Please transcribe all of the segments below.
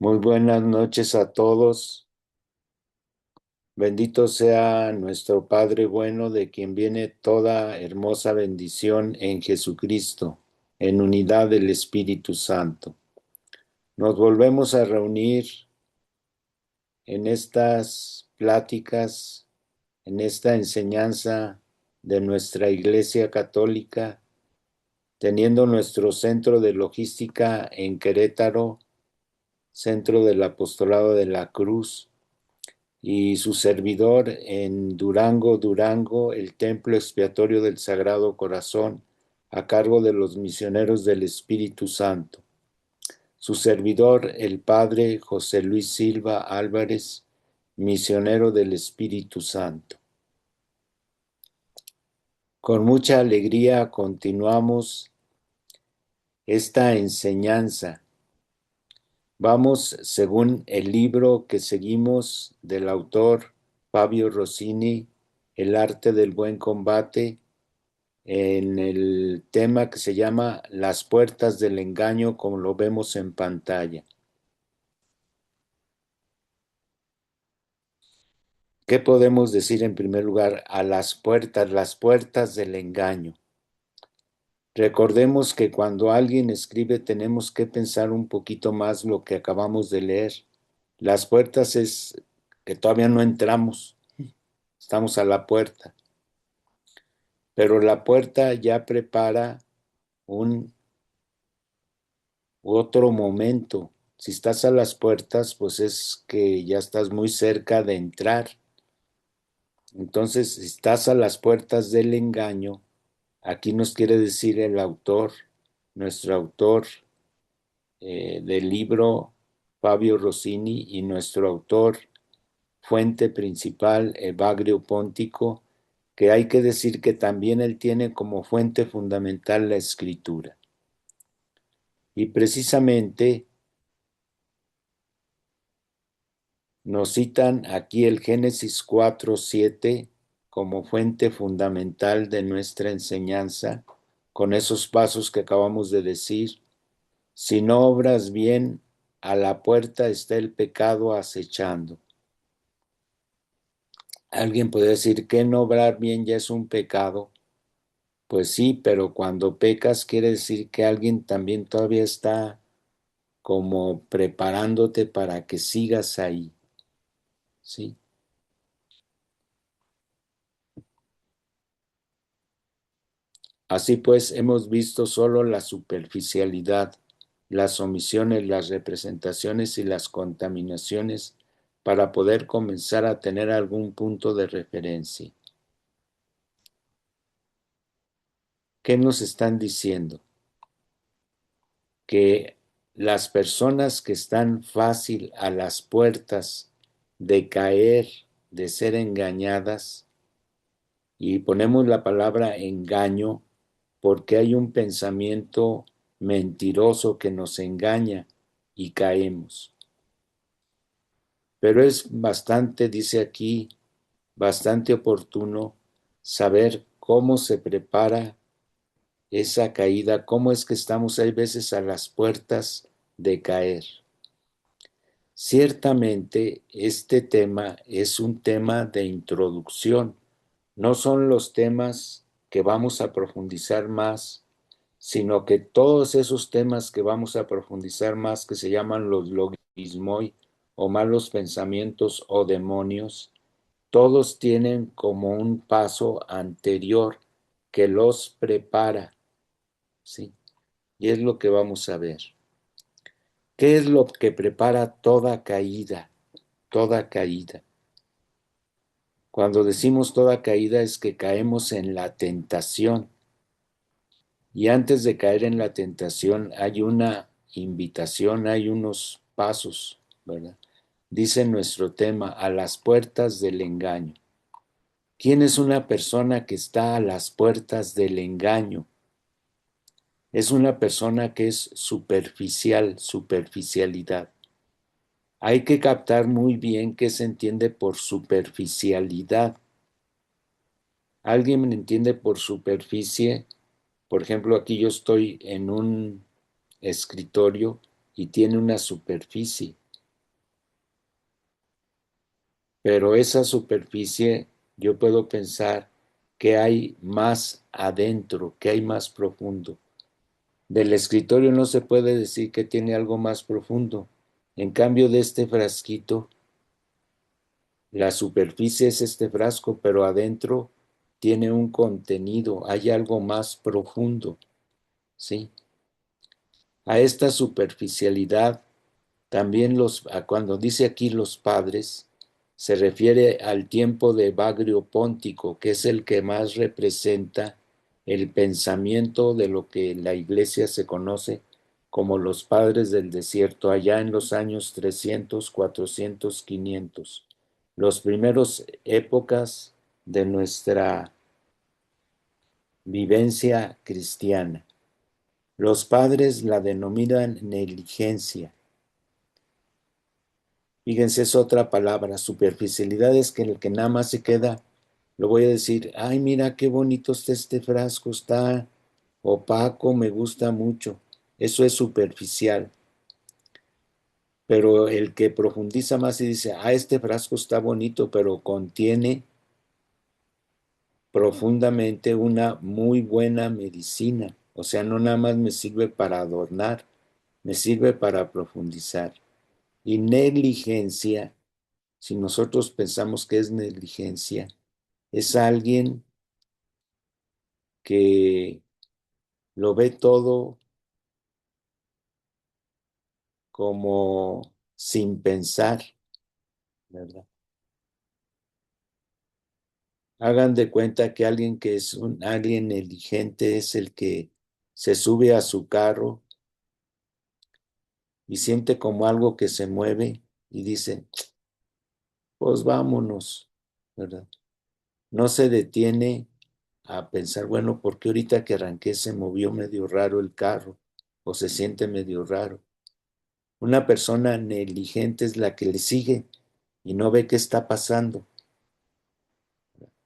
Muy buenas noches a todos. Bendito sea nuestro Padre bueno, de quien viene toda hermosa bendición en Jesucristo, en unidad del Espíritu Santo. Nos volvemos a reunir en estas pláticas, en esta enseñanza de nuestra Iglesia Católica, teniendo nuestro centro de logística en Querétaro, centro del Apostolado de la Cruz, y su servidor en Durango, Durango, el Templo Expiatorio del Sagrado Corazón, a cargo de los misioneros del Espíritu Santo. Su servidor, el Padre José Luis Silva Álvarez, misionero del Espíritu Santo. Con mucha alegría continuamos esta enseñanza. Vamos según el libro que seguimos del autor Fabio Rossini, El arte del buen combate, en el tema que se llama Las puertas del engaño, como lo vemos en pantalla. ¿Qué podemos decir en primer lugar a las puertas del engaño? Recordemos que cuando alguien escribe tenemos que pensar un poquito más lo que acabamos de leer. Las puertas es que todavía no entramos, estamos a la puerta, pero la puerta ya prepara un otro momento. Si estás a las puertas, pues es que ya estás muy cerca de entrar. Entonces, si estás a las puertas del engaño, aquí nos quiere decir el autor, nuestro autor del libro, Fabio Rossini, y nuestro autor, fuente principal, Evagrio Póntico, que hay que decir que también él tiene como fuente fundamental la escritura. Y precisamente nos citan aquí el Génesis 4:7 como fuente fundamental de nuestra enseñanza, con esos pasos que acabamos de decir. Si no obras bien, a la puerta está el pecado acechando. Alguien puede decir que no obrar bien ya es un pecado. Pues sí, pero cuando pecas quiere decir que alguien también todavía está como preparándote para que sigas ahí, ¿sí? Así pues, hemos visto solo la superficialidad, las omisiones, las representaciones y las contaminaciones para poder comenzar a tener algún punto de referencia. ¿Qué nos están diciendo? Que las personas que están fácil a las puertas de caer, de ser engañadas, y ponemos la palabra engaño porque hay un pensamiento mentiroso que nos engaña y caemos. Pero es bastante, dice aquí, bastante oportuno saber cómo se prepara esa caída, cómo es que estamos hay veces a las puertas de caer. Ciertamente este tema es un tema de introducción, no son los temas que vamos a profundizar más, sino que todos esos temas que vamos a profundizar más, que se llaman los logismoi o malos pensamientos o demonios, todos tienen como un paso anterior que los prepara, ¿sí? Y es lo que vamos a ver. ¿Qué es lo que prepara toda caída? Toda caída. Cuando decimos toda caída es que caemos en la tentación. Y antes de caer en la tentación hay una invitación, hay unos pasos, ¿verdad? Dice nuestro tema, a las puertas del engaño. ¿Quién es una persona que está a las puertas del engaño? Es una persona que es superficial, superficialidad. Hay que captar muy bien qué se entiende por superficialidad. ¿Alguien me entiende por superficie? Por ejemplo, aquí yo estoy en un escritorio y tiene una superficie. pero esa superficie yo puedo pensar que hay más adentro, que hay más profundo. Del escritorio no se puede decir que tiene algo más profundo. En cambio de este frasquito, la superficie es este frasco, pero adentro tiene un contenido, hay algo más profundo, ¿sí? A esta superficialidad también cuando dice aquí los padres, se refiere al tiempo de Bagrio Póntico, que es el que más representa el pensamiento de lo que en la iglesia se conoce como los padres del desierto, allá en los años 300, 400, 500, los primeros épocas de nuestra vivencia cristiana. Los padres la denominan negligencia. Fíjense, es otra palabra. Superficialidad es que el que nada más se queda, lo voy a decir, ay, mira qué bonito está este frasco, está opaco, me gusta mucho. Eso es superficial. Pero el que profundiza más y dice, ah, este frasco está bonito, pero contiene profundamente una muy buena medicina. O sea, no nada más me sirve para adornar, me sirve para profundizar. Y negligencia, si nosotros pensamos que es negligencia, es alguien que lo ve todo como sin pensar, ¿verdad? Hagan de cuenta que alguien que es alguien negligente es el que se sube a su carro y siente como algo que se mueve y dice, pues vámonos, ¿verdad? No se detiene a pensar, bueno, ¿por qué ahorita que arranqué se movió medio raro el carro o se siente medio raro? Una persona negligente es la que le sigue y no ve qué está pasando.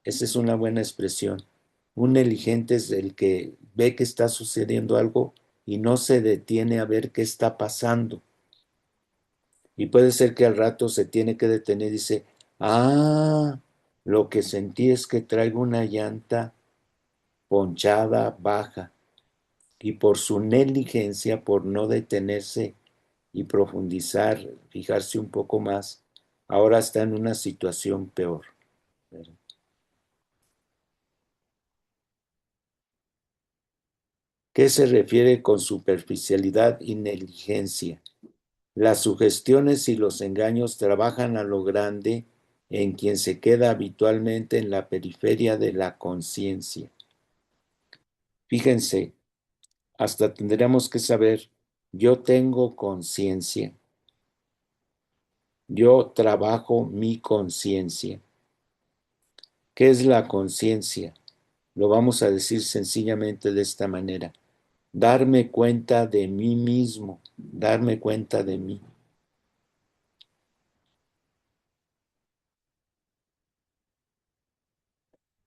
Esa es una buena expresión. Un negligente es el que ve que está sucediendo algo y no se detiene a ver qué está pasando. Y puede ser que al rato se tiene que detener y dice, ah, lo que sentí es que traigo una llanta ponchada baja. Y por su negligencia, por no detenerse y profundizar, fijarse un poco más, ahora está en una situación peor. ¿Qué se refiere con superficialidad y negligencia? Las sugestiones y los engaños trabajan a lo grande en quien se queda habitualmente en la periferia de la conciencia. Fíjense, hasta tendríamos que saber, yo tengo conciencia, yo trabajo mi conciencia. ¿Qué es la conciencia? Lo vamos a decir sencillamente de esta manera. Darme cuenta de mí mismo, darme cuenta de mí.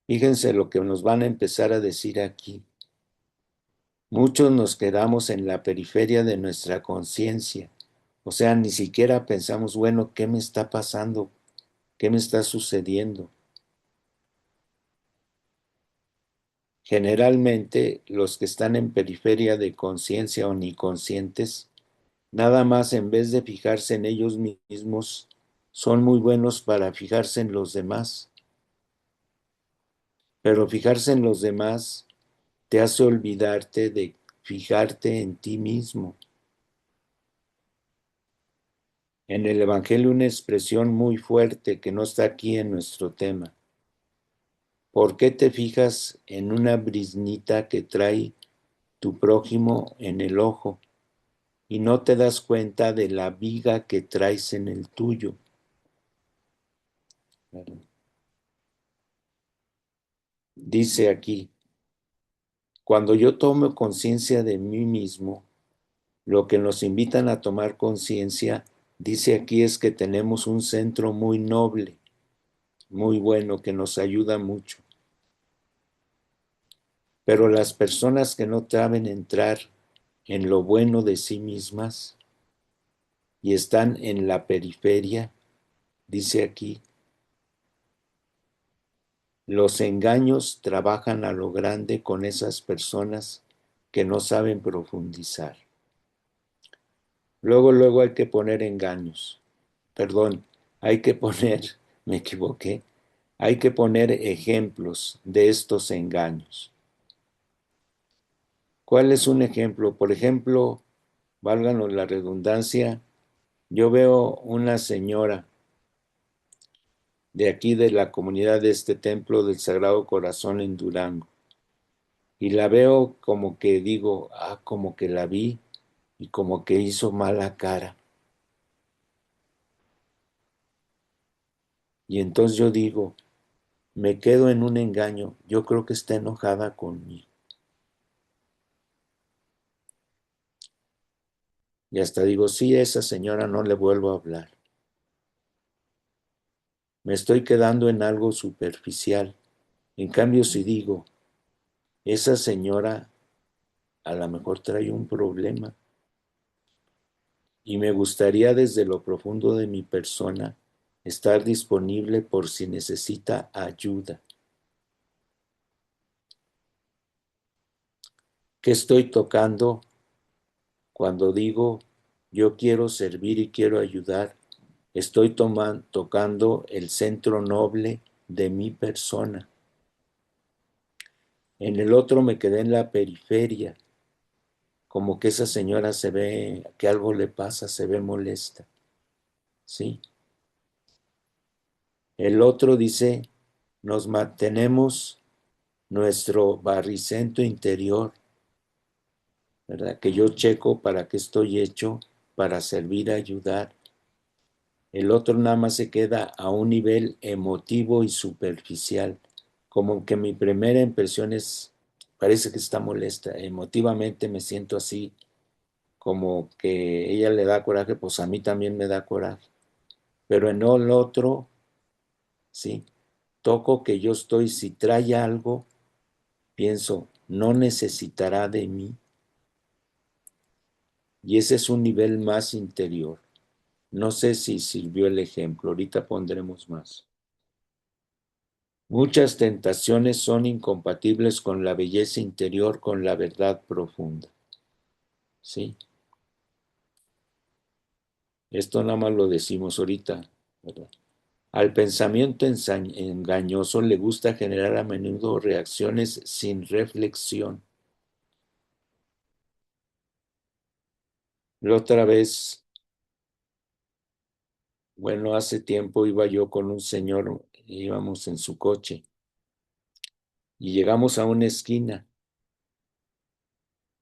Fíjense lo que nos van a empezar a decir aquí. Muchos nos quedamos en la periferia de nuestra conciencia. O sea, ni siquiera pensamos, bueno, ¿qué me está pasando? ¿Qué me está sucediendo? Generalmente los que están en periferia de conciencia o ni conscientes, nada más en vez de fijarse en ellos mismos, son muy buenos para fijarse en los demás. Pero fijarse en los demás te hace olvidarte de fijarte en ti mismo. En el Evangelio una expresión muy fuerte que no está aquí en nuestro tema. ¿Por qué te fijas en una briznita que trae tu prójimo en el ojo y no te das cuenta de la viga que traes en el tuyo? Dice aquí, cuando yo tomo conciencia de mí mismo, lo que nos invitan a tomar conciencia, dice aquí, es que tenemos un centro muy noble, muy bueno, que nos ayuda mucho. Pero las personas que no saben entrar en lo bueno de sí mismas y están en la periferia, dice aquí, Los engaños trabajan a lo grande con esas personas que no saben profundizar. Luego hay que poner engaños. Perdón, hay que poner, me equivoqué, hay que poner ejemplos de estos engaños. ¿Cuál es un ejemplo? Por ejemplo, válganos la redundancia, yo veo una señora de aquí de la comunidad de este templo del Sagrado Corazón en Durango y la veo como que digo, como que la vi y como que hizo mala cara. Y entonces yo digo, me quedo en un engaño, yo creo que está enojada conmigo. Y hasta digo, sí, a esa señora no le vuelvo a hablar. Me estoy quedando en algo superficial. En cambio, si digo, esa señora a lo mejor trae un problema y me gustaría desde lo profundo de mi persona estar disponible por si necesita ayuda. ¿Qué estoy tocando cuando digo yo quiero servir y quiero ayudar? Estoy tocando el centro noble de mi persona. En el otro me quedé en la periferia, como que esa señora se ve, que algo le pasa, se ve molesta, ¿sí? El otro dice, nos mantenemos nuestro barricentro interior, ¿verdad? Que yo checo para qué estoy hecho, para servir, ayudar. El otro nada más se queda a un nivel emotivo y superficial, como que mi primera impresión es, parece que está molesta, emotivamente me siento así, como que ella le da coraje, pues a mí también me da coraje. Pero en el otro, sí, toco que yo estoy, si trae algo, pienso, no necesitará de mí. Y ese es un nivel más interior. No sé si sirvió el ejemplo, ahorita pondremos más. Muchas tentaciones son incompatibles con la belleza interior, con la verdad profunda. ¿Sí? Esto nada más lo decimos ahorita, ¿verdad? Al pensamiento engañoso le gusta generar a menudo reacciones sin reflexión. La otra vez, bueno, hace tiempo iba yo con un señor, íbamos en su coche y llegamos a una esquina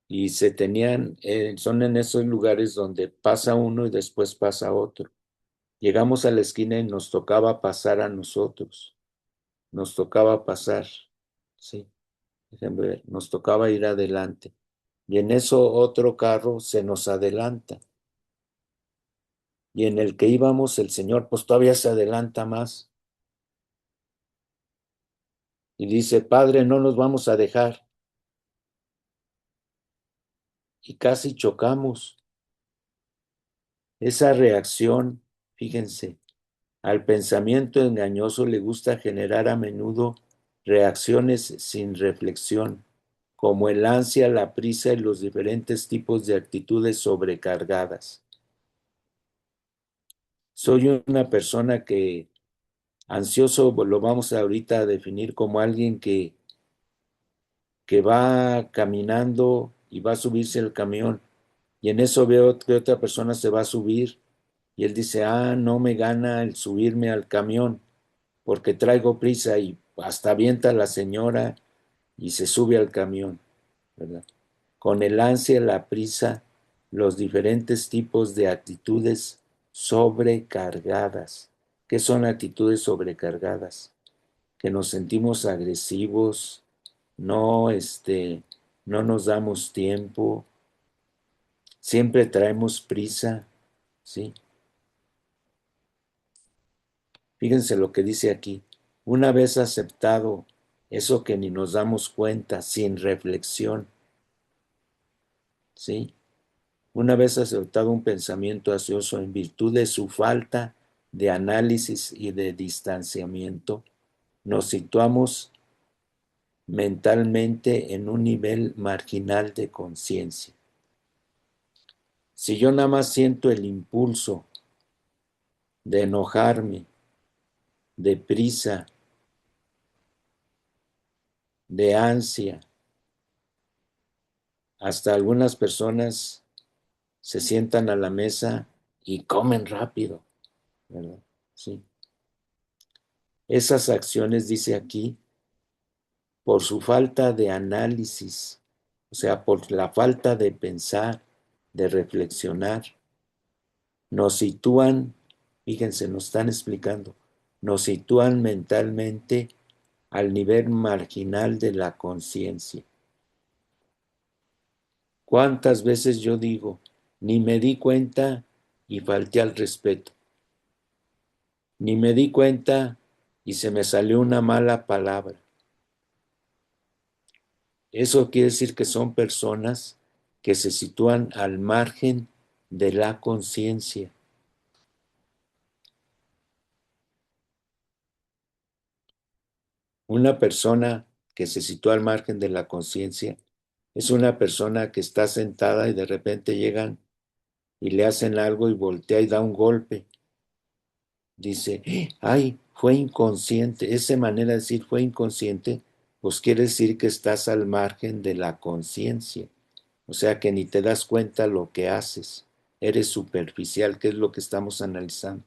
y son en esos lugares donde pasa uno y después pasa otro. Llegamos a la esquina y nos tocaba pasar a nosotros, nos tocaba pasar, sí, déjenme ver, nos tocaba ir adelante. Y en eso otro carro se nos adelanta. Y en el que íbamos, el Señor pues todavía se adelanta más. Y dice, Padre, no nos vamos a dejar. Y casi chocamos. Esa reacción, fíjense, al pensamiento engañoso le gusta generar a menudo reacciones sin reflexión, como el ansia, la prisa y los diferentes tipos de actitudes sobrecargadas. Soy una persona que ansioso lo vamos ahorita a definir como alguien que va caminando y va a subirse al camión y en eso veo que otra persona se va a subir y él dice, no me gana el subirme al camión porque traigo prisa y hasta avienta a la señora y se sube al camión, ¿verdad? Con el ansia, la prisa, los diferentes tipos de actitudes sobrecargadas. ¿Qué son actitudes sobrecargadas? Que nos sentimos agresivos, no, no nos damos tiempo, siempre traemos prisa, ¿sí? Fíjense lo que dice aquí. Una vez aceptado eso que ni nos damos cuenta, sin reflexión, ¿sí? Una vez aceptado un pensamiento ansioso en virtud de su falta de análisis y de distanciamiento, nos situamos mentalmente en un nivel marginal de conciencia. Si yo nada más siento el impulso de enojarme, de prisa, de ansia, hasta algunas personas se sientan a la mesa y comen rápido, ¿verdad? Sí. Esas acciones, dice aquí, por su falta de análisis, o sea, por la falta de pensar, de reflexionar, nos sitúan, fíjense, nos están explicando, nos sitúan mentalmente al nivel marginal de la conciencia. ¿Cuántas veces yo digo, ni me di cuenta y falté al respeto? Ni me di cuenta y se me salió una mala palabra. Eso quiere decir que son personas que se sitúan al margen de la conciencia. Una persona que se sitúa al margen de la conciencia es una persona que está sentada y de repente llegan y le hacen algo y voltea y da un golpe. Dice, ay, fue inconsciente. Esa manera de decir fue inconsciente, pues quiere decir que estás al margen de la conciencia. O sea que ni te das cuenta lo que haces. Eres superficial, que es lo que estamos analizando.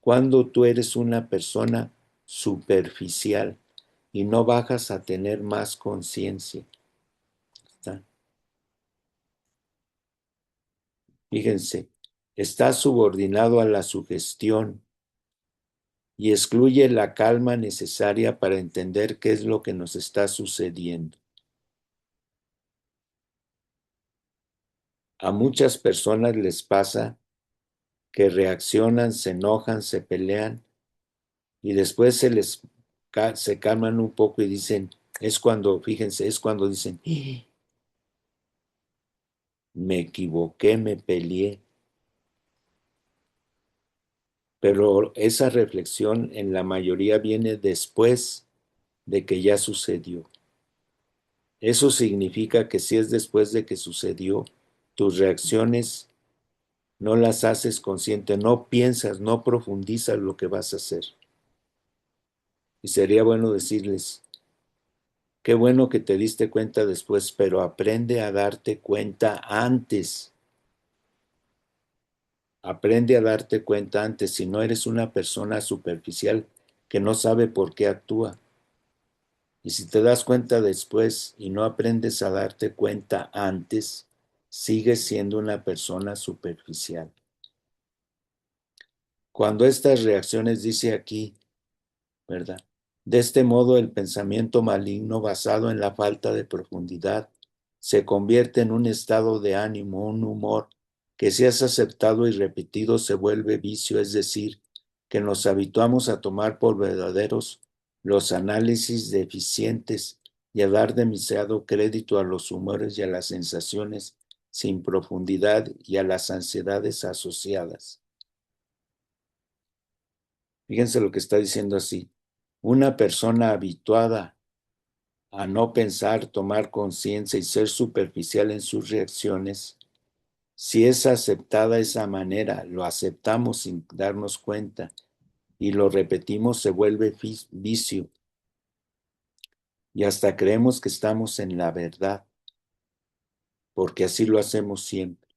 Cuando tú eres una persona superficial y no bajas a tener más conciencia. Fíjense, está subordinado a la sugestión y excluye la calma necesaria para entender qué es lo que nos está sucediendo. A muchas personas les pasa que reaccionan, se enojan, se pelean y después se calman un poco y dicen, es cuando, fíjense, es cuando dicen, me equivoqué, me peleé. Pero esa reflexión en la mayoría viene después de que ya sucedió. Eso significa que si es después de que sucedió, tus reacciones no las haces consciente, no piensas, no profundizas lo que vas a hacer. Y sería bueno decirles, qué bueno que te diste cuenta después, pero aprende a darte cuenta antes. Aprende a darte cuenta antes, si no eres una persona superficial que no sabe por qué actúa. Y si te das cuenta después y no aprendes a darte cuenta antes, sigues siendo una persona superficial. Cuando estas reacciones dice aquí, ¿verdad? De este modo, el pensamiento maligno basado en la falta de profundidad se convierte en un estado de ánimo, un humor, que si es aceptado y repetido se vuelve vicio, es decir, que nos habituamos a tomar por verdaderos los análisis deficientes y a dar demasiado crédito a los humores y a las sensaciones sin profundidad y a las ansiedades asociadas. Fíjense lo que está diciendo así. Una persona habituada a no pensar, tomar conciencia y ser superficial en sus reacciones, si es aceptada esa manera, lo aceptamos sin darnos cuenta y lo repetimos, se vuelve vicio y hasta creemos que estamos en la verdad, porque así lo hacemos siempre.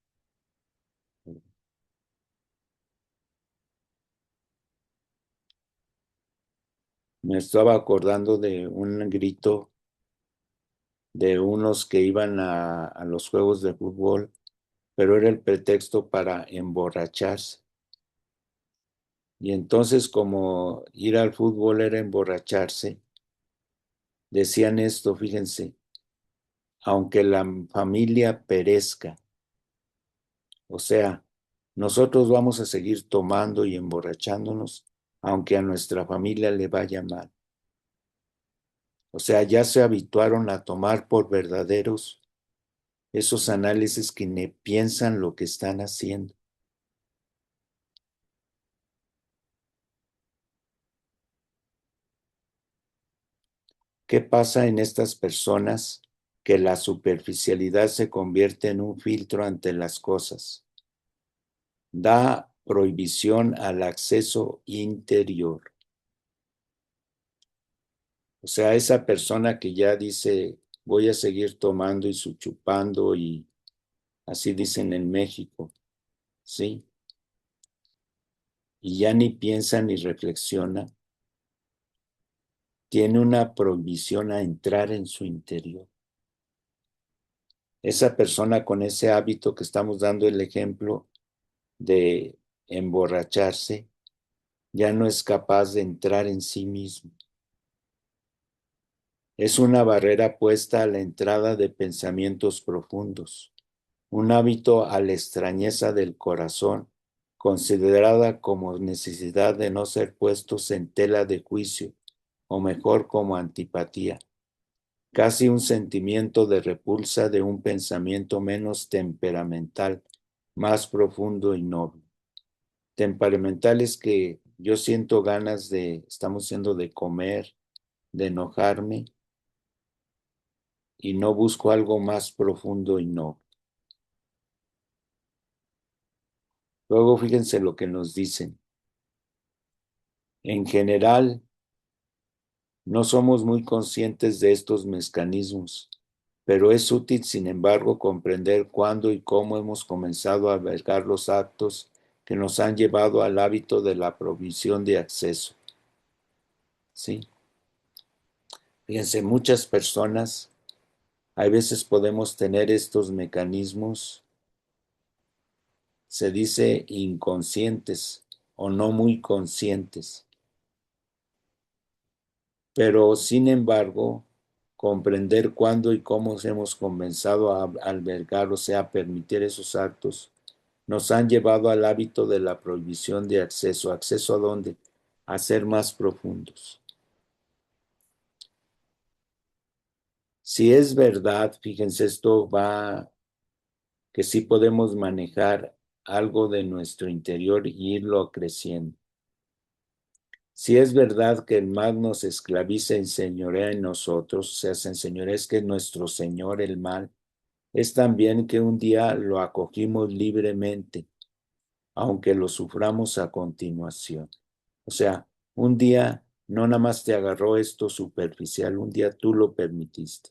Me estaba acordando de un grito de unos que iban a los juegos de fútbol, pero era el pretexto para emborracharse. Y entonces, como ir al fútbol era emborracharse, decían esto, fíjense, aunque la familia perezca, o sea, nosotros vamos a seguir tomando y emborrachándonos, aunque a nuestra familia le vaya mal. O sea, ya se habituaron a tomar por verdaderos esos análisis que ni piensan lo que están haciendo. ¿Qué pasa en estas personas que la superficialidad se convierte en un filtro ante las cosas? Da prohibición al acceso interior. O sea, esa persona que ya dice, voy a seguir tomando y su chupando y así dicen en México, ¿sí? Y ya ni piensa ni reflexiona, tiene una prohibición a entrar en su interior. Esa persona con ese hábito que estamos dando el ejemplo de emborracharse, ya no es capaz de entrar en sí mismo. Es una barrera puesta a la entrada de pensamientos profundos, un hábito a la extrañeza del corazón, considerada como necesidad de no ser puestos en tela de juicio, o mejor como antipatía, casi un sentimiento de repulsa de un pensamiento menos temperamental, más profundo y noble. Temperamental es que yo siento ganas de, estamos diciendo, de comer, de enojarme, y no busco algo más profundo y no. Luego fíjense lo que nos dicen. En general, no somos muy conscientes de estos mecanismos, pero es útil, sin embargo, comprender cuándo y cómo hemos comenzado a albergar los actos que nos han llevado al hábito de la provisión de acceso. ¿Sí? Fíjense, muchas personas, a veces podemos tener estos mecanismos, se dice inconscientes o no muy conscientes, pero sin embargo, comprender cuándo y cómo hemos comenzado a albergar, o sea, a permitir esos actos, nos han llevado al hábito de la prohibición de acceso. ¿Acceso a dónde? A ser más profundos. Si es verdad, fíjense, esto va, que sí podemos manejar algo de nuestro interior y irlo creciendo. Si es verdad que el mal nos esclaviza y enseñorea en nosotros, o sea, se enseñorea, es que nuestro Señor, el mal, es también que un día lo acogimos libremente, aunque lo suframos a continuación. O sea, un día no nada más te agarró esto superficial, un día tú lo permitiste.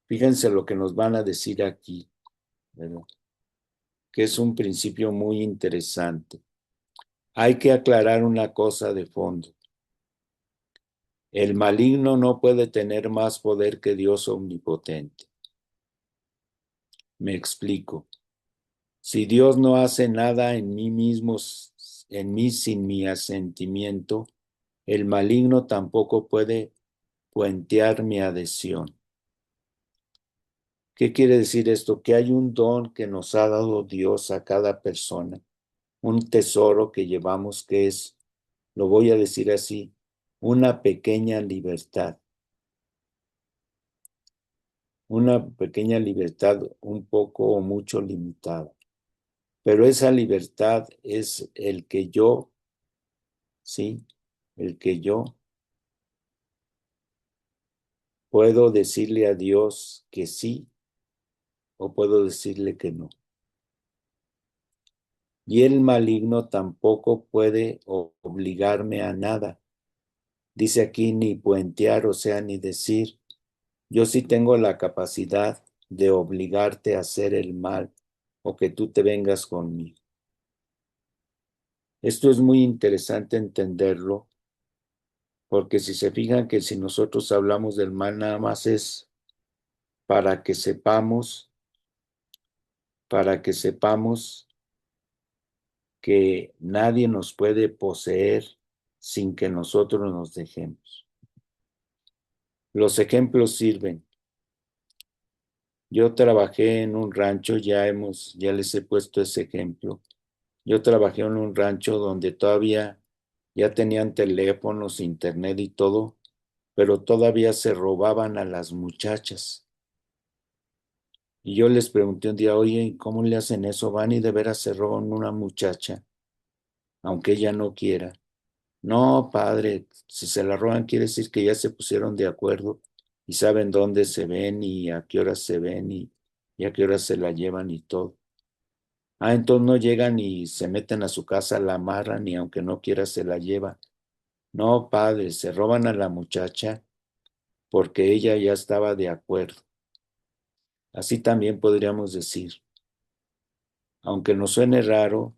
Fíjense lo que nos van a decir aquí, ¿verdad? Que es un principio muy interesante. Hay que aclarar una cosa de fondo. El maligno no puede tener más poder que Dios omnipotente. Me explico. Si Dios no hace nada en mí mismo, en mí sin mi asentimiento, el maligno tampoco puede puentear mi adhesión. ¿Qué quiere decir esto? Que hay un don que nos ha dado Dios a cada persona, un tesoro que llevamos que es, lo voy a decir así, una pequeña libertad. Una pequeña libertad un poco o mucho limitada. Pero esa libertad es el que yo, sí, el que yo puedo decirle a Dios que sí o puedo decirle que no. Y el maligno tampoco puede obligarme a nada. Dice aquí ni puentear, o sea, ni decir, yo sí tengo la capacidad de obligarte a hacer el mal o que tú te vengas conmigo. Esto es muy interesante entenderlo, porque si se fijan que si nosotros hablamos del mal nada más es para que sepamos, para que sepamos que nadie nos puede poseer sin que nosotros nos dejemos. Los ejemplos sirven. Yo trabajé en un rancho, ya les he puesto ese ejemplo. Yo trabajé en un rancho donde todavía ya tenían teléfonos, internet y todo, pero todavía se robaban a las muchachas. Y yo les pregunté un día, oye, ¿cómo le hacen eso? Van y de veras se roban una muchacha, aunque ella no quiera. No, padre, si se la roban quiere decir que ya se pusieron de acuerdo y saben dónde se ven y a qué horas se ven y a qué horas se la llevan y todo. Ah, entonces no llegan y se meten a su casa, la amarran y aunque no quiera se la lleva. No, padre, se roban a la muchacha porque ella ya estaba de acuerdo. Así también podríamos decir, aunque nos suene raro,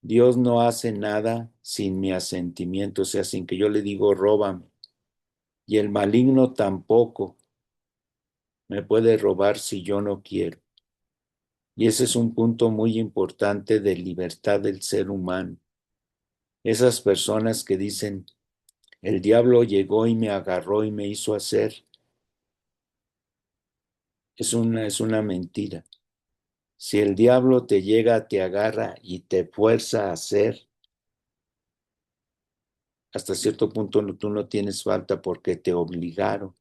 Dios no hace nada sin mi asentimiento, o sea, sin que yo le digo róbame. Y el maligno tampoco me puede robar si yo no quiero. Y ese es un punto muy importante de libertad del ser humano. Esas personas que dicen, el diablo llegó y me agarró y me hizo hacer, es una mentira. Si el diablo te llega, te agarra y te fuerza a hacer, hasta cierto punto tú no tienes falta porque te obligaron.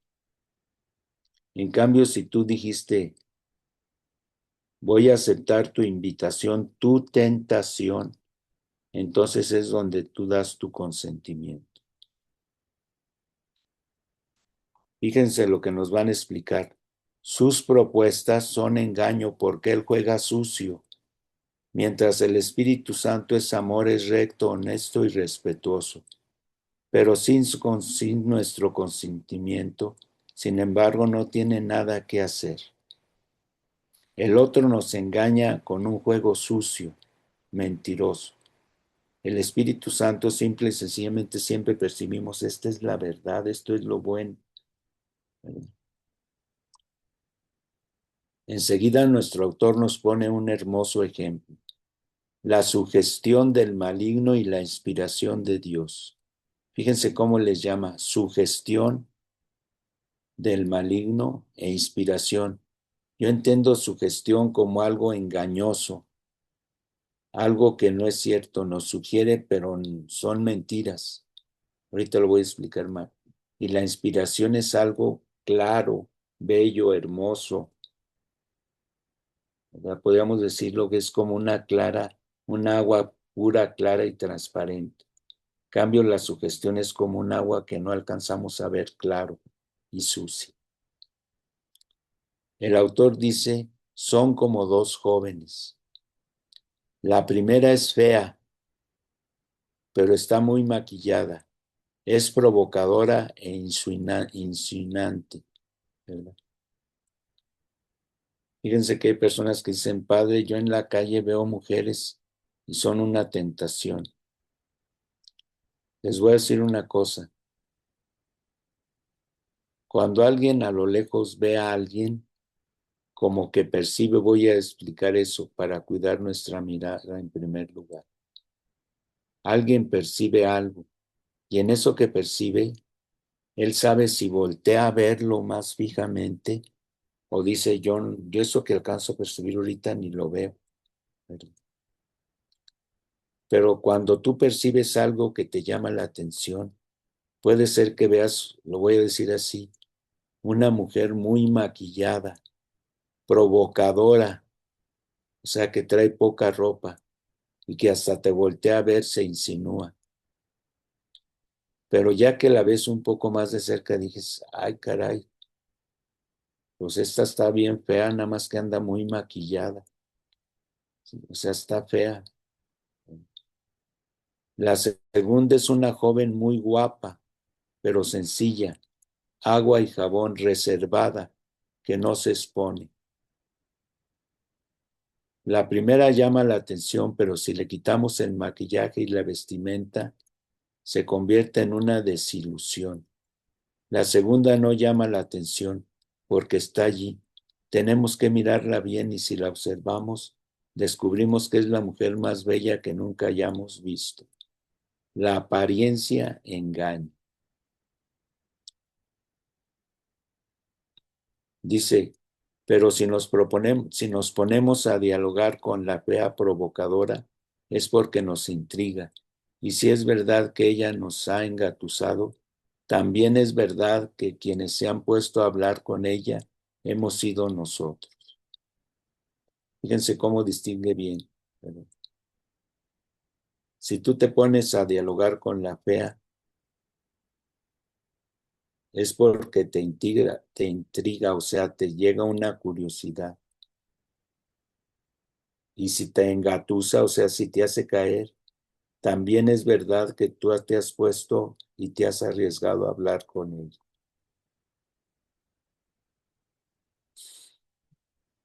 En cambio, si tú dijiste, voy a aceptar tu invitación, tu tentación, entonces es donde tú das tu consentimiento. Fíjense lo que nos van a explicar. Sus propuestas son engaño porque él juega sucio, mientras el Espíritu Santo es amor, es recto, honesto y respetuoso. Pero sin nuestro consentimiento, sin embargo, no tiene nada que hacer. El otro nos engaña con un juego sucio, mentiroso. El Espíritu Santo simple y sencillamente siempre percibimos, esta es la verdad, esto es lo bueno. Enseguida nuestro autor nos pone un hermoso ejemplo, la sugestión del maligno y la inspiración de Dios. Fíjense cómo les llama sugestión del maligno e inspiración. Yo entiendo sugestión como algo engañoso, algo que no es cierto, nos sugiere, pero son mentiras. Ahorita lo voy a explicar más. Y la inspiración es algo claro, bello, hermoso, ¿verdad? Podríamos decirlo que es como un agua pura, clara y transparente. En cambio, la sugestión es como un agua que no alcanzamos a ver claro y sucia. El autor dice, son como dos jóvenes. La primera es fea, pero está muy maquillada. Es provocadora e insinuante, ¿verdad? Fíjense que hay personas que dicen, padre, yo en la calle veo mujeres y son una tentación. Les voy a decir una cosa. Cuando alguien a lo lejos ve a alguien, como que percibe, voy a explicar eso para cuidar nuestra mirada en primer lugar. Alguien percibe algo y en eso que percibe, él sabe si voltea a verlo más fijamente o dice, yo eso que alcanzo a percibir ahorita ni lo veo. Pero cuando tú percibes algo que te llama la atención, puede ser que veas, lo voy a decir así, una mujer muy maquillada, provocadora, o sea, que trae poca ropa y que hasta te voltea a ver, se insinúa. Pero ya que la ves un poco más de cerca, dices, ay, caray, pues esta está bien fea, nada más que anda muy maquillada. O sea, está fea. La segunda es una joven muy guapa, pero sencilla, agua y jabón, reservada, que no se expone. La primera llama la atención, pero si le quitamos el maquillaje y la vestimenta, se convierte en una desilusión. La segunda no llama la atención porque está allí. Tenemos que mirarla bien y si la observamos, descubrimos que es la mujer más bella que nunca hayamos visto. La apariencia engaña. Dice, pero si nos ponemos a dialogar con la fea provocadora, es porque nos intriga. Y si es verdad que ella nos ha engatusado, también es verdad que quienes se han puesto a hablar con ella hemos sido nosotros. Fíjense cómo distingue bien, ¿verdad? Si tú te pones a dialogar con la fea, es porque te intriga, o sea, te llega una curiosidad. Y si te engatusa, o sea, si te hace caer, también es verdad que tú te has puesto y te has arriesgado a hablar con él.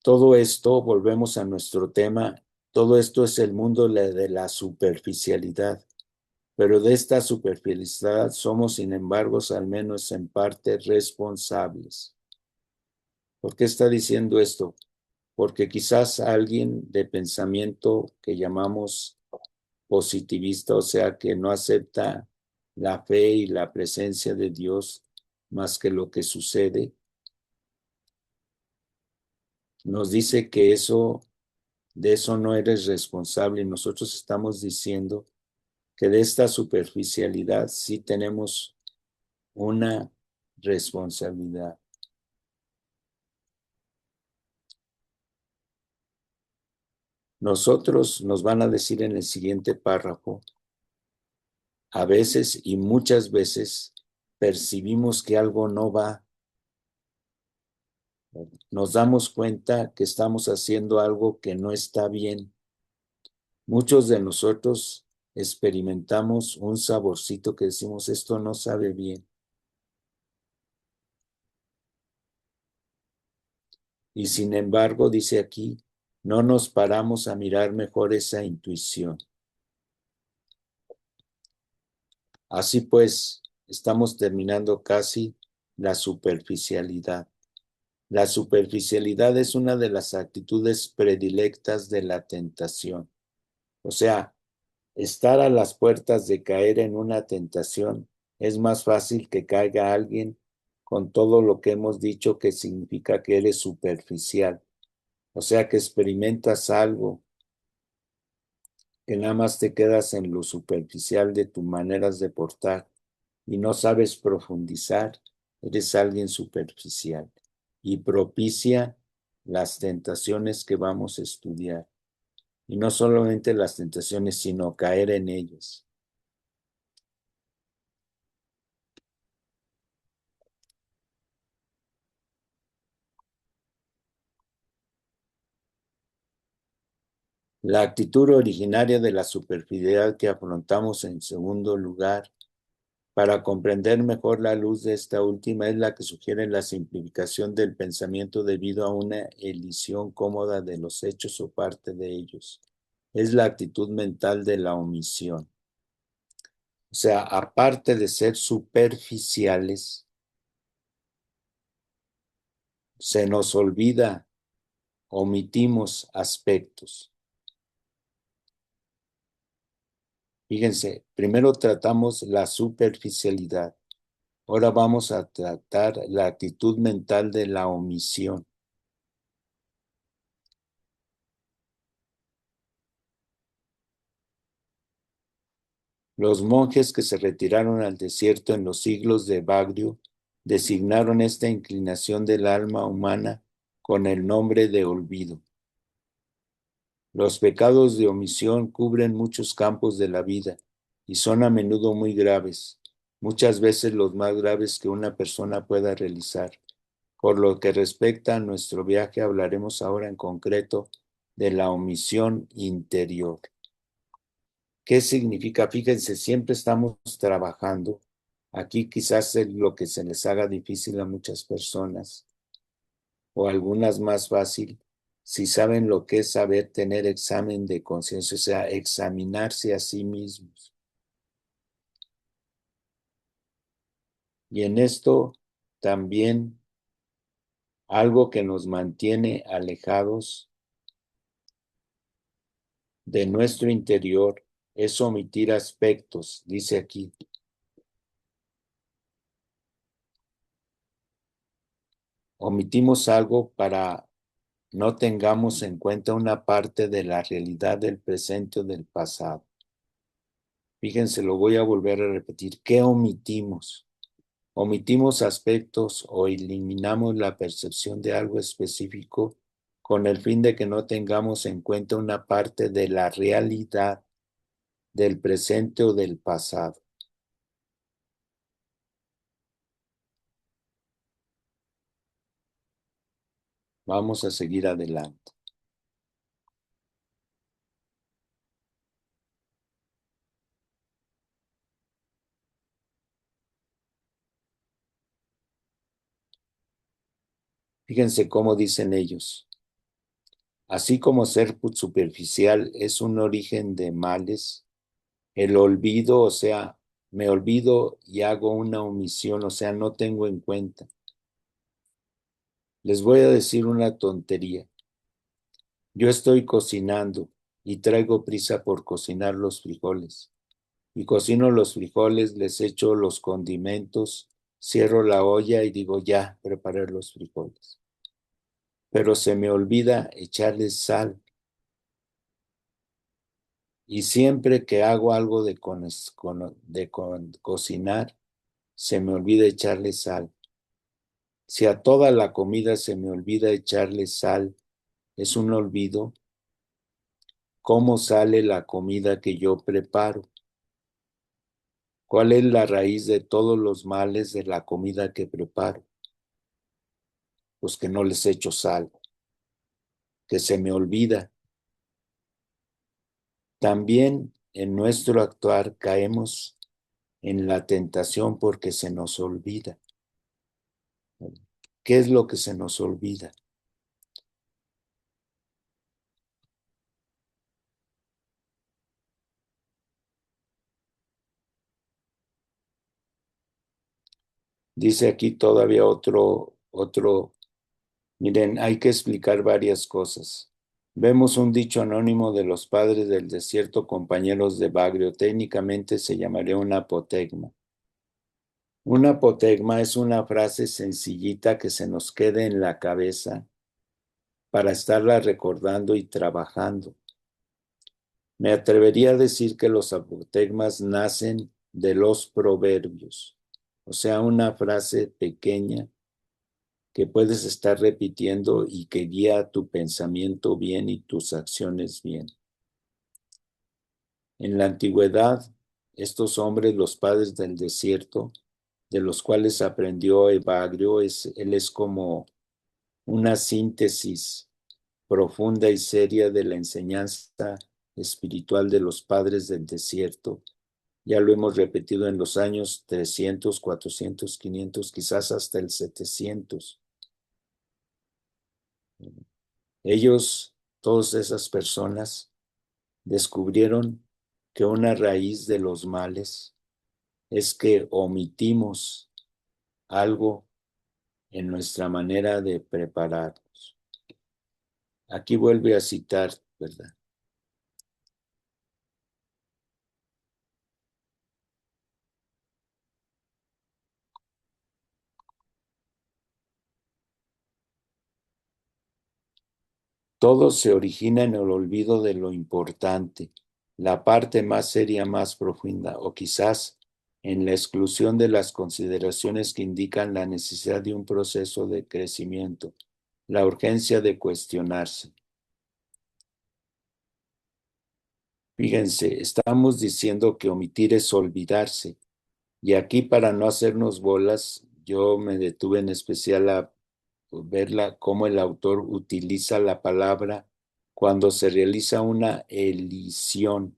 Todo esto, volvemos a nuestro tema, todo esto es el mundo de la superficialidad, pero de esta superficialidad somos, sin embargo, al menos en parte responsables. ¿Por qué está diciendo esto? Porque quizás alguien de pensamiento que llamamos positivista, o sea, que no acepta la fe y la presencia de Dios más que lo que sucede, nos dice que de eso no eres responsable. Y nosotros estamos diciendo que de esta superficialidad sí tenemos una responsabilidad. Nosotros nos van a decir en el siguiente párrafo, a veces y muchas veces percibimos que algo no va. Nos damos cuenta que estamos haciendo algo que no está bien. Muchos de nosotros experimentamos un saborcito que decimos, esto no sabe bien. Y sin embargo, dice aquí, no nos paramos a mirar mejor esa intuición. Así pues, estamos terminando casi la superficialidad. La superficialidad es una de las actitudes predilectas de la tentación. O sea, estar a las puertas de caer en una tentación es más fácil que caiga alguien con todo lo que hemos dicho que significa que eres superficial. O sea, que experimentas algo, que nada más te quedas en lo superficial de tus maneras de portar y no sabes profundizar, eres alguien superficial y propicia las tentaciones que vamos a estudiar. Y no solamente las tentaciones, sino caer en ellas. La actitud originaria de la superficialidad que afrontamos en segundo lugar, para comprender mejor la luz de esta última, es la que sugiere la simplificación del pensamiento debido a una elisión cómoda de los hechos o parte de ellos. Es la actitud mental de la omisión. O sea, aparte de ser superficiales, se nos olvida, omitimos aspectos. Fíjense, primero tratamos la superficialidad. Ahora vamos a tratar la actitud mental de la omisión. Los monjes que se retiraron al desierto en los siglos de Bagrio designaron esta inclinación del alma humana con el nombre de olvido. Los pecados de omisión cubren muchos campos de la vida y son a menudo muy graves, muchas veces los más graves que una persona pueda realizar. Por lo que respecta a nuestro viaje, hablaremos ahora en concreto de la omisión interior. ¿Qué significa? Fíjense, siempre estamos trabajando. Aquí quizás es lo que se les haga difícil a muchas personas, o algunas más fácil, si saben lo que es saber tener examen de conciencia, o sea, examinarse a sí mismos. Y en esto también algo que nos mantiene alejados de nuestro interior es omitir aspectos, dice aquí. Omitimos algo para no tengamos en cuenta una parte de la realidad del presente o del pasado. Fíjense, lo voy a volver a repetir. ¿Qué omitimos? Omitimos aspectos o eliminamos la percepción de algo específico con el fin de que no tengamos en cuenta una parte de la realidad del presente o del pasado. Vamos a seguir adelante. Fíjense cómo dicen ellos. Así como ser superficial es un origen de males, el olvido, o sea, me olvido y hago una omisión, o sea, no tengo en cuenta. Les voy a decir una tontería. Yo estoy cocinando y traigo prisa por cocinar los frijoles. Y cocino los frijoles, les echo los condimentos, cierro la olla y digo, ya, preparé los frijoles. Pero se me olvida echarles sal. Y siempre que hago algo de cocinar, se me olvida echarle sal. Si a toda la comida se me olvida echarle sal, es un olvido. ¿Cómo sale la comida que yo preparo? ¿Cuál es la raíz de todos los males de la comida que preparo? Pues que no les echo sal, que se me olvida. También en nuestro actuar caemos en la tentación porque se nos olvida. ¿Qué es lo que se nos olvida? Dice aquí todavía otro, miren, hay que explicar varias cosas. Vemos un dicho anónimo de los padres del desierto, compañeros de Bagrio, técnicamente se llamaría un apotegma. Un apotegma es una frase sencillita que se nos quede en la cabeza para estarla recordando y trabajando. Me atrevería a decir que los apotegmas nacen de los proverbios, o sea, una frase pequeña que puedes estar repitiendo y que guía tu pensamiento bien y tus acciones bien. En la antigüedad, estos hombres, los padres del desierto, de los cuales aprendió Evagrio, él es como una síntesis profunda y seria de la enseñanza espiritual de los padres del desierto. Ya lo hemos repetido en los años 300, 400, 500, quizás hasta el 700. Ellos, todas esas personas, descubrieron que una raíz de los males es que omitimos algo en nuestra manera de prepararnos. Aquí vuelve a citar, ¿verdad? Todo se origina en el olvido de lo importante, la parte más seria, más profunda, o quizás en la exclusión de las consideraciones que indican la necesidad de un proceso de crecimiento, la urgencia de cuestionarse. Fíjense, estamos diciendo que omitir es olvidarse. Y aquí, para no hacernos bolas, yo me detuve en especial a verla cómo el autor utiliza la palabra cuando se realiza una elisión,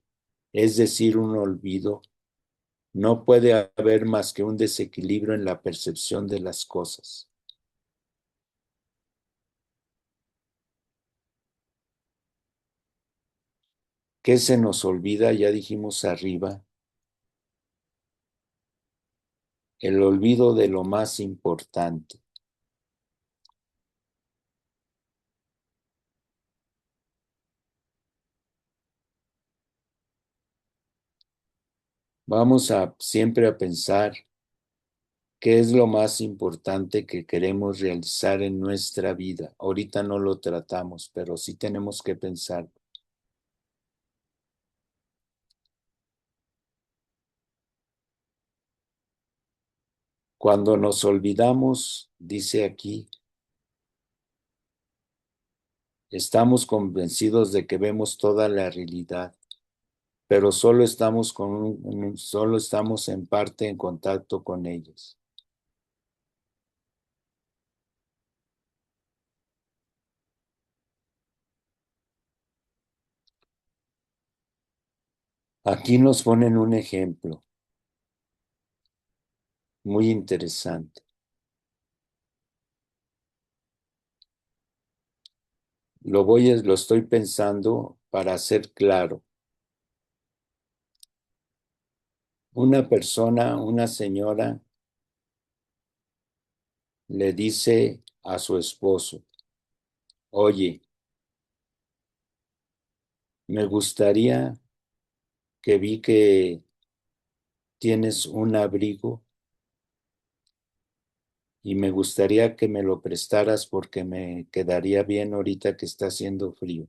es decir, un olvido. No puede haber más que un desequilibrio en la percepción de las cosas. ¿Qué se nos olvida? Ya dijimos arriba, el olvido de lo más importante. Vamos a siempre a pensar qué es lo más importante que queremos realizar en nuestra vida. Ahorita no lo tratamos, pero sí tenemos que pensar. Cuando nos olvidamos, dice aquí, estamos convencidos de que vemos toda la realidad, pero solo estamos en parte en contacto con ellas. Aquí nos ponen un ejemplo muy interesante. Lo estoy pensando para ser claro. Una persona, una señora, le dice a su esposo: oye, me gustaría que vi que tienes un abrigo y me gustaría que me lo prestaras porque me quedaría bien ahorita que está haciendo frío.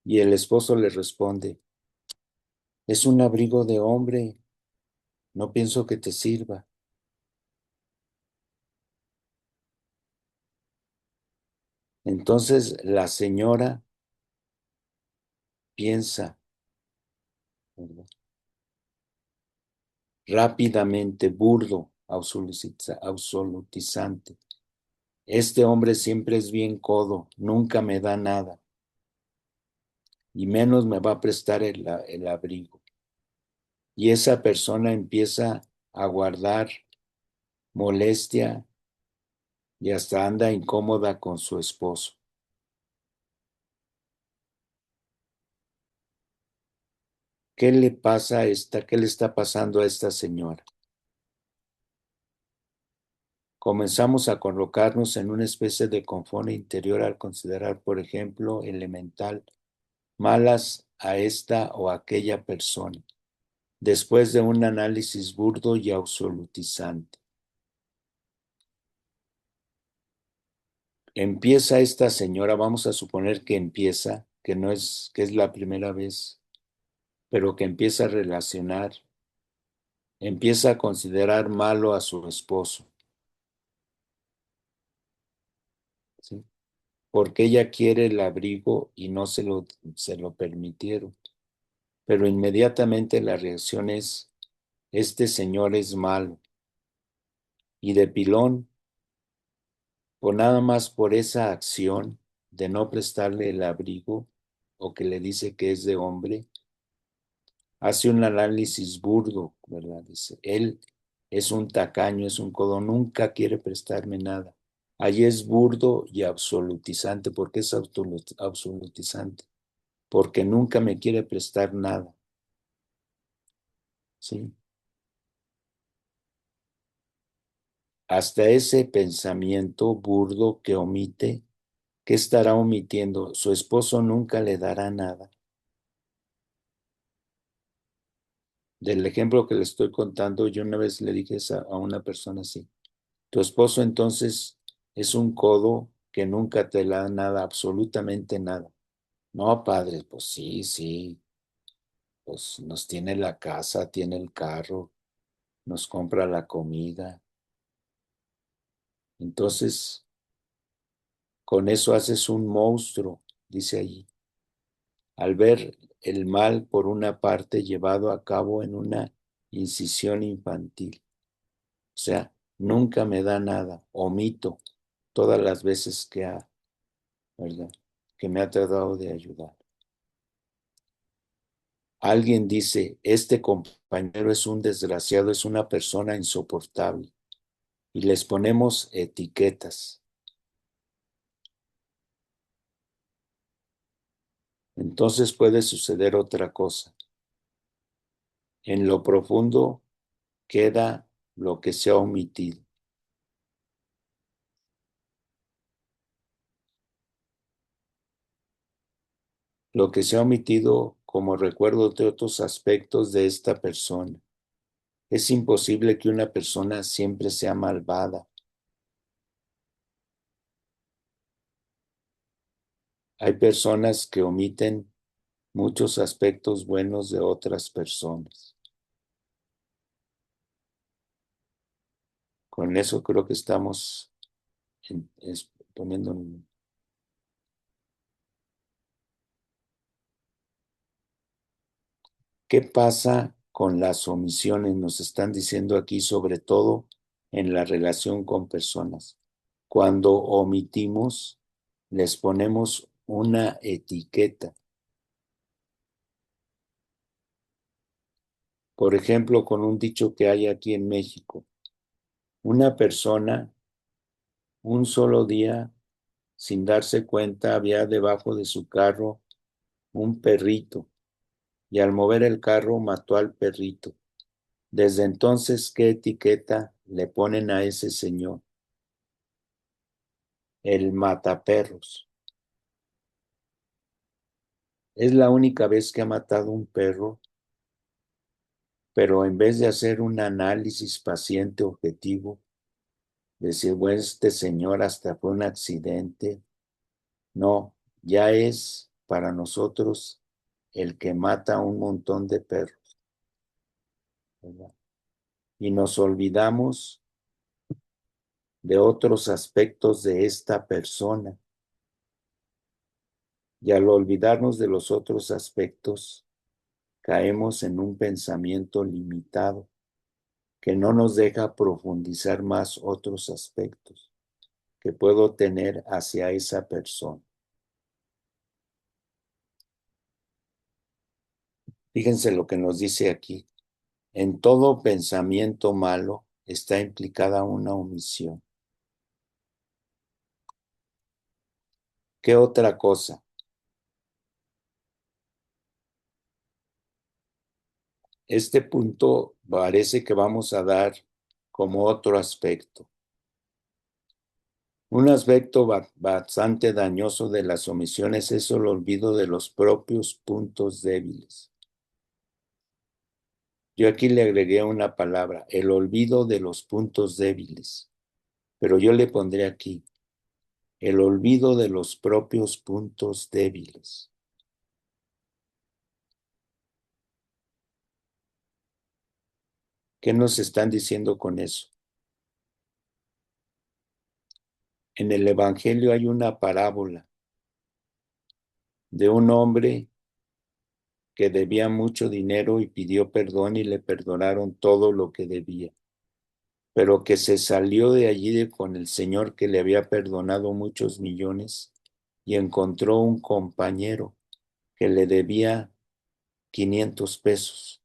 Y el esposo le responde: es un abrigo de hombre, no pienso que te sirva. Entonces la señora piensa, ¿verdad? Rápidamente, burdo, absolutizante. Este hombre siempre es bien codo, nunca me da nada, y menos me va a prestar el abrigo. Y esa persona empieza a guardar molestia y hasta anda incómoda con su esposo. ¿Qué le pasa a qué le está pasando a esta señora? Comenzamos a colocarnos en una especie de confort interior al considerar, por ejemplo, elemental, malas a esta o aquella persona, después de un análisis burdo y absolutizante. Empieza esta señora, vamos a suponer que empieza, que no es, que es la primera vez, pero que empieza a relacionar, empieza a considerar malo a su esposo, ¿sí? Porque ella quiere el abrigo y no se lo permitieron. Pero inmediatamente la reacción es: este señor es malo. Y de pilón, o nada más por esa acción de no prestarle el abrigo, o que le dice que es de hombre, hace un análisis burdo, ¿verdad? Dice, él es un tacaño, es un codo, nunca quiere prestarme nada. Allí es burdo y absolutizante. ¿Por qué es absolutizante? Porque nunca me quiere prestar nada, ¿sí? Hasta ese pensamiento burdo que omite, ¿qué estará omitiendo? Su esposo nunca le dará nada. Del ejemplo que le estoy contando, yo una vez le dije a una persona así: tu esposo entonces es un codo que nunca te da nada, absolutamente nada. No, padre, pues sí, sí, pues nos tiene la casa, tiene el carro, nos compra la comida. Entonces, con eso haces un monstruo, dice allí, al ver el mal por una parte llevado a cabo en una incisión infantil. O sea, nunca me da nada, omito todas las veces ¿verdad? Que me ha tratado de ayudar. Alguien dice: este compañero es un desgraciado, es una persona insoportable, y les ponemos etiquetas. Entonces puede suceder otra cosa. En lo profundo queda lo que se ha omitido. Lo que se ha omitido como recuerdo de otros aspectos de esta persona. Es imposible que una persona siempre sea malvada. Hay personas que omiten muchos aspectos buenos de otras personas. Con eso creo que estamos poniendo ¿Qué pasa con las omisiones? Nos están diciendo aquí, sobre todo en la relación con personas. Cuando omitimos, les ponemos una etiqueta. Por ejemplo, con un dicho que hay aquí en México, una persona, un solo día, sin darse cuenta, había debajo de su carro un perrito y al mover el carro mató al perrito. Desde entonces, ¿qué etiqueta le ponen a ese señor? El mataperros. Es la única vez que ha matado un perro, pero en vez de hacer un análisis paciente objetivo, decir, bueno, este señor hasta fue un accidente, no, ya es para nosotros el que mata a un montón de perros, ¿verdad? Y nos olvidamos de otros aspectos de esta persona. Y al olvidarnos de los otros aspectos, caemos en un pensamiento limitado que no nos deja profundizar más otros aspectos que puedo tener hacia esa persona. Fíjense lo que nos dice aquí. En todo pensamiento malo está implicada una omisión. ¿Qué otra cosa? Este punto parece que vamos a dar como otro aspecto. Un aspecto bastante dañoso de las omisiones es el olvido de los propios puntos débiles. Yo aquí le agregué una palabra, el olvido de los puntos débiles, pero yo le pondré aquí, el olvido de los propios puntos débiles. ¿Qué nos están diciendo con eso? En el Evangelio hay una parábola de un hombre que debía mucho dinero y pidió perdón y le perdonaron todo lo que debía, pero que se salió de allí con el Señor que le había perdonado muchos millones y encontró un compañero que le debía 500 pesos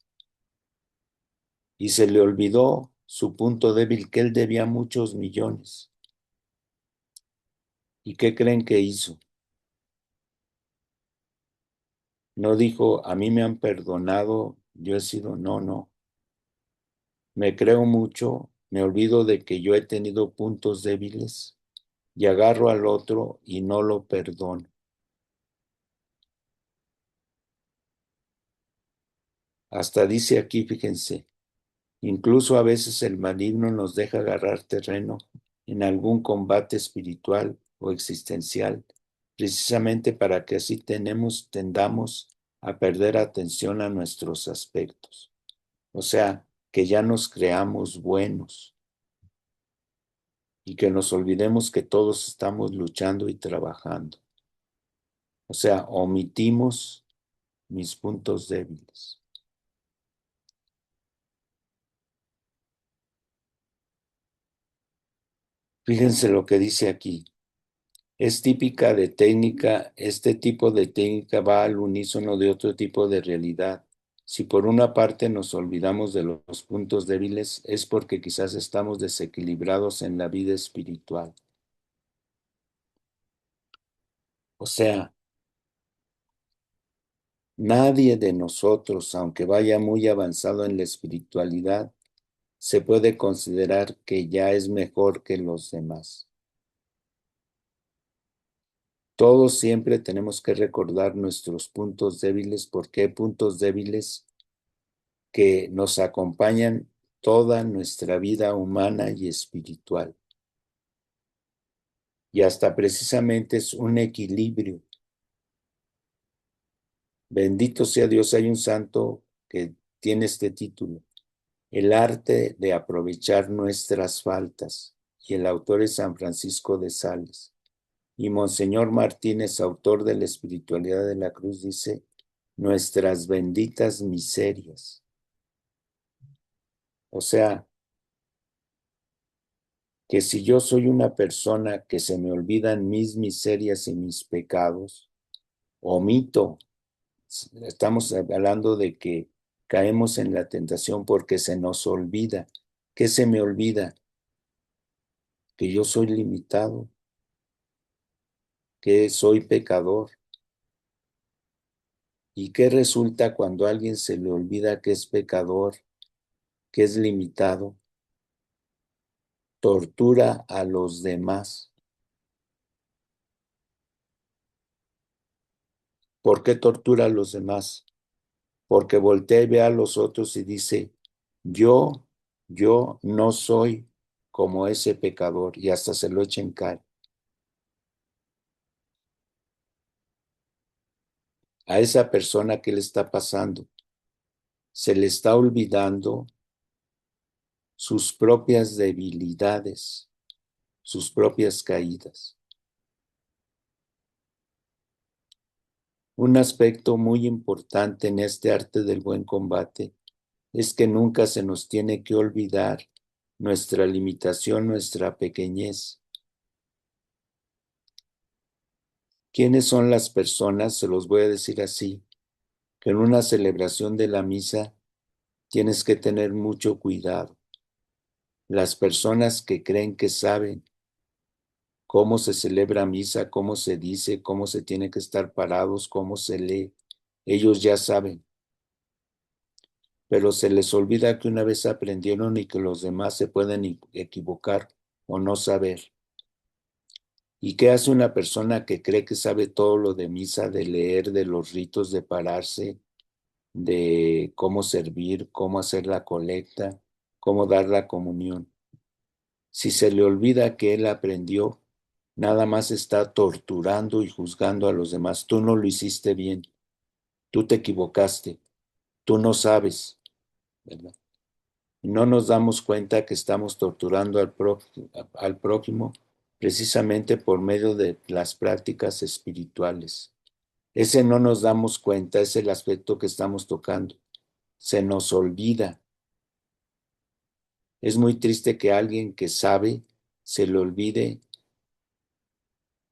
y se le olvidó su punto débil, que él debía muchos millones. ¿Y qué creen que hizo? No dijo, a mí me han perdonado, yo he sido, no. Me creo mucho, me olvido de que yo he tenido puntos débiles y agarro al otro y no lo perdono. Hasta dice aquí, fíjense, incluso a veces el maligno nos deja agarrar terreno en algún combate espiritual o existencial, precisamente para que así tendamos a perder atención a nuestros aspectos. O sea, que ya nos creamos buenos y que nos olvidemos que todos estamos luchando y trabajando. O sea, omitimos mis puntos débiles. Fíjense lo que dice aquí. Es típica de técnica, este tipo de técnica va al unísono de otro tipo de realidad. Si por una parte nos olvidamos de los puntos débiles, es porque quizás estamos desequilibrados en la vida espiritual. O sea, nadie de nosotros, aunque vaya muy avanzado en la espiritualidad, se puede considerar que ya es mejor que los demás. Todos siempre tenemos que recordar nuestros puntos débiles porque hay puntos débiles que nos acompañan toda nuestra vida humana y espiritual. Y hasta precisamente es un equilibrio. Bendito sea Dios, hay un santo que tiene este título, el arte de aprovechar nuestras faltas, y el autor es San Francisco de Sales. Y Monseñor Martínez, autor de la espiritualidad de la cruz, dice nuestras benditas miserias. O sea, que si yo soy una persona que se me olvidan mis miserias y mis pecados, omito. Estamos hablando de que caemos en la tentación porque se nos olvida. ¿Qué se me olvida? Que yo soy limitado, que soy pecador. ¿Y qué resulta cuando a alguien se le olvida que es pecador, que es limitado? Tortura a los demás. ¿Por qué tortura a los demás? Porque voltea y ve a los otros y dice, yo, yo no soy como ese pecador, y hasta se lo echa en cara. A esa persona que le está pasando, se le está olvidando sus propias debilidades, sus propias caídas. Un aspecto muy importante en este arte del buen combate es que nunca se nos tiene que olvidar nuestra limitación, nuestra pequeñez. ¿Quiénes son las personas? Se los voy a decir así, que en una celebración de la misa tienes que tener mucho cuidado. Las personas que creen que saben cómo se celebra misa, cómo se dice, cómo se tiene que estar parados, cómo se lee, ellos ya saben, pero se les olvida que una vez aprendieron y que los demás se pueden equivocar o no saber. ¿Y qué hace una persona que cree que sabe todo lo de misa, de leer, de los ritos, de pararse, de cómo servir, cómo hacer la colecta, cómo dar la comunión? Si se le olvida que él aprendió, nada más está torturando y juzgando a los demás. Tú no lo hiciste bien, tú te equivocaste, tú no sabes, ¿verdad? Y no nos damos cuenta que estamos torturando al prójimo precisamente por medio de las prácticas espirituales. Ese no nos damos cuenta, es el aspecto que estamos tocando. Se nos olvida. Es muy triste que alguien que sabe se le olvide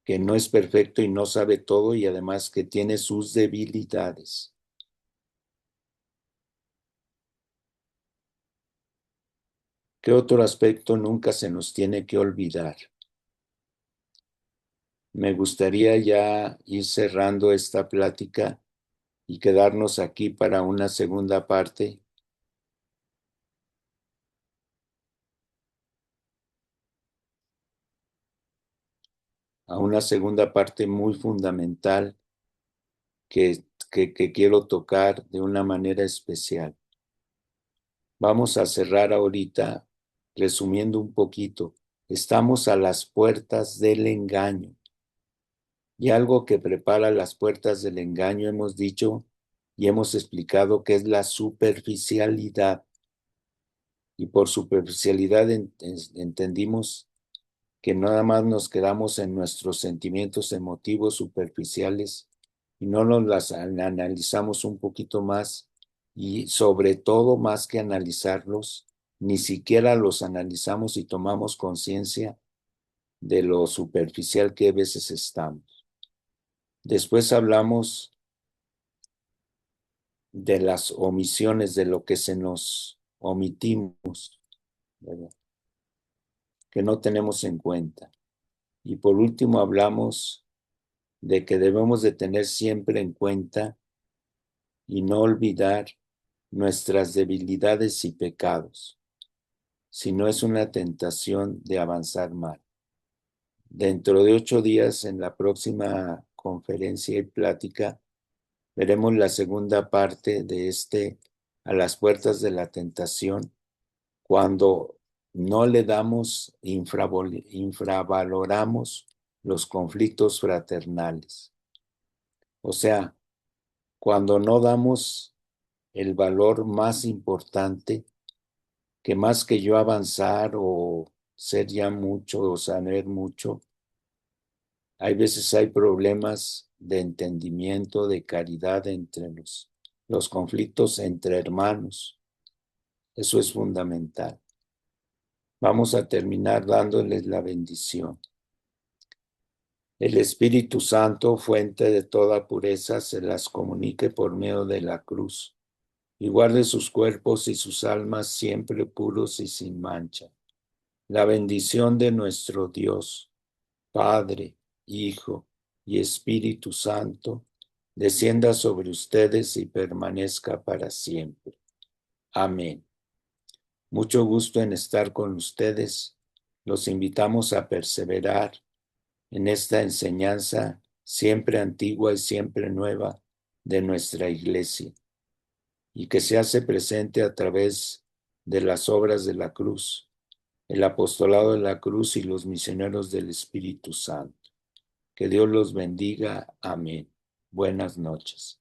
que no es perfecto y no sabe todo y además que tiene sus debilidades. ¿Qué otro aspecto nunca se nos tiene que olvidar? Me gustaría ya ir cerrando esta plática y quedarnos aquí para una segunda parte, a una segunda parte muy fundamental que quiero tocar de una manera especial. Vamos a cerrar ahorita resumiendo un poquito. Estamos a las puertas del engaño. Y algo que prepara las puertas del engaño hemos dicho y hemos explicado que es la superficialidad. Y por superficialidad entendimos que nada más nos quedamos en nuestros sentimientos emotivos superficiales y no nos las analizamos un poquito más y sobre todo más que analizarlos, ni siquiera los analizamos y tomamos conciencia de lo superficial que a veces estamos. Después hablamos de las omisiones, de lo que se nos omitimos, ¿verdad? Que no tenemos en cuenta. Y por último hablamos de que debemos de tener siempre en cuenta y no olvidar nuestras debilidades y pecados, si no es una tentación de avanzar mal. Dentro de 8 días, en la próxima conferencia y plática, veremos la segunda parte de a las puertas de la tentación, cuando no le damos, infravaloramos los conflictos fraternales. O sea, cuando no damos el valor más importante, que más que yo avanzar o ser ya mucho o saber mucho, Hay veces hay problemas de entendimiento, de caridad entre los conflictos entre hermanos. Eso es fundamental. Vamos a terminar dándoles la bendición. El Espíritu Santo, fuente de toda pureza, se las comunique por medio de la cruz y guarde sus cuerpos y sus almas siempre puros y sin mancha. La bendición de nuestro Dios, Padre, Hijo y Espíritu Santo, descienda sobre ustedes y permanezca para siempre. Amén. Mucho gusto en estar con ustedes. Los invitamos a perseverar en esta enseñanza siempre antigua y siempre nueva de nuestra Iglesia, y que se hace presente a través de las obras de la cruz, el apostolado de la cruz y los misioneros del Espíritu Santo. Que Dios los bendiga. Amén. Buenas noches.